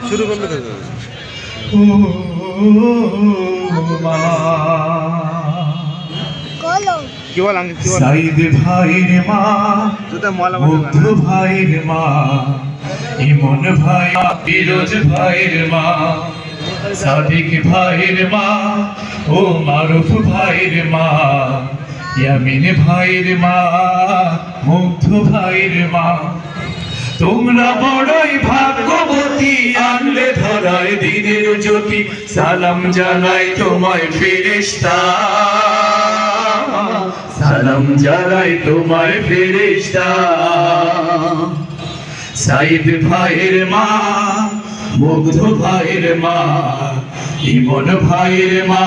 শুরু করলে কি বল সাইদ ভাইয়ের মা, মুগ্ধ ভাইয়ের মা, ইমন ভাই, ফিরোজ ভাইয়ের মা, সাদিক ভাইয়ের মা, ও মারুফ ভাইয়ের মা, ইয়ামিন ভাইয়ের মা, মুগ্ধ ভাইয়ের মা। তোমরা বড়ই ভাগ্যবতী, আনলে ধরায় দিনের জ্যোতি। সালাম জানাই তোমায় ফেরেশতা, সালাম জানাই তোমায় ফেরেশতা। সাইদ ভাইয়ের মা, মুগ্ধ ভাইয়ের মা, ইমন ভাইয়ের মা,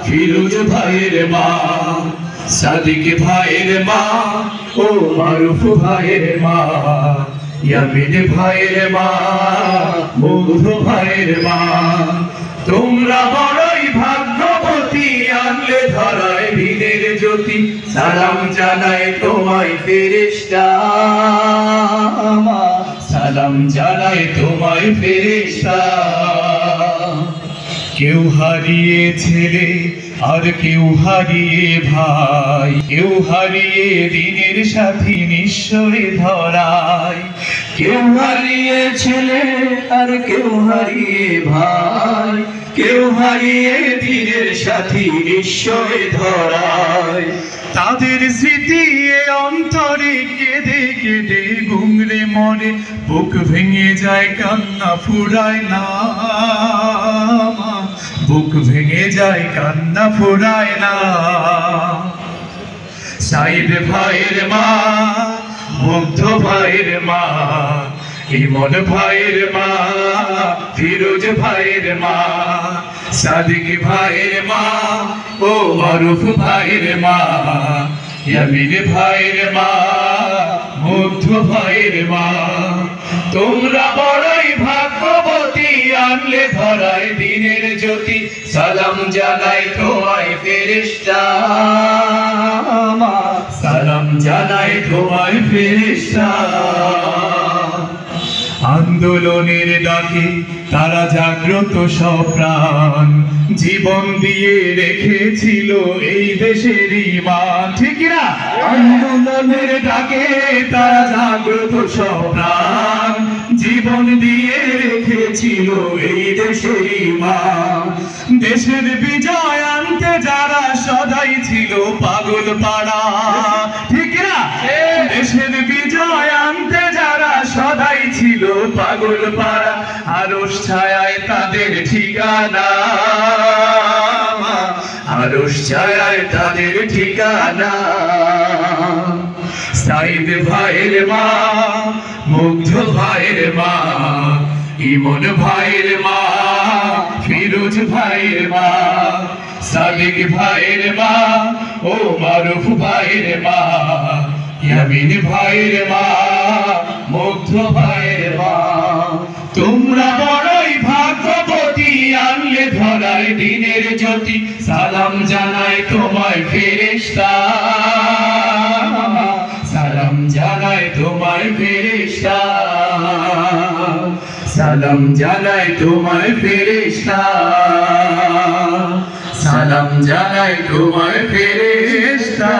ফিরোজ ভাইয়ের মা, সাদিক ভাইয়ের মা, ও মারুফ ভাইয়ের মা, ইয়ামিন ভাইয়ের মা, মুগ্ধ ভাইয়ের মা। তোমরা বড়ই ভাগ্যবতী, আনলে ধরায় দিনের জ্যোতি। সালাম জানাই তোমায় ফেরেশতা, সালাম জানাই তোমায় ফেরেশতা। কেউ হারিয়ে ছেলে, আর কেউ হারিয়ে ভাই, কেউ হারিয়ে দিনের সাথী নিশ্চয় ধরায়। কেউ হারিয়ে ছেলে, আর কেউ হারিয়ে ভাই, কেউ হারিয়ে দিনের সাথী নিশ্চয় ধরায়। তাদের স্মৃতি অন্তরে কেঁদে কেঁদে গুমরে মরে, বুক ভেঙে যায় কান্না ফুরায় না, বুক ভেঙে যায় কান্না ফুরায় না। সাইদ ভাইয়ের মা, মুগ্ধ ভাইয়ের মা, ইমন ভাইয়ের মা, ফিরোজ ভাইয়ের মা, সাদিক ভাইয়ের মা, ও মারুফ ভাইয়ের মা, ইয়ামিন ভাইয়ের মা, মুগ্ধ ভাইয়ের মা। তোমরা বড়ই ভাগ্যবতী, আনলে ধরায় দিনের জ্যোতি। সালাম জানাই তোমায় ফেরেশতা, সালাম জানাই তোমায় ফেরেশতা। আন্দোলনের ডাকে তারা জাগ্রত সপ্রাণ, জীবন দিয়ে রেখেছিল এই দেশের ঈমান। ঠিক না? আন্দোলনের ডাকে তারা জাগ্রত সপ্রাণ, জীবন দিয়ে রেখেছিল এই দেশের ঈমান। দেশের বিজয় আনতে যারা সদাই ছিল পাগল পাড়া। ঠিক না? দেশের বিজয় আনতে যারা সদাই ছিল পাগল পাড়া, আরশ ছায়ায় তাদের ঠিকানা, আরশ ছায়ায় তাদের ঠিকানা। সাইদ ভাইয়ের মা, মুগ্ধ ভাইয়ের মা, ইমন ভাইয়ের মা, ফিরোজ ভাইয়ের মা, সাদিক ভাইয়ের মা, ও মারুফ ভাইয়ের মা, ইয়ামিন ভাইয়ের মা, মুগ্ধ ভাইয়ের মা। তোমরা বড়ই ভাগ্যবতী, আনলে ধরায় দিনের জ্যোতি। সালাম জানাই তোমায় ফেরেশতা, সালাম জানাই তোমায় ফেরেশতা, সালাম জানাই তোমায় ফেরেশতা, সালাম জানাই তোমায় ফেরেশতা।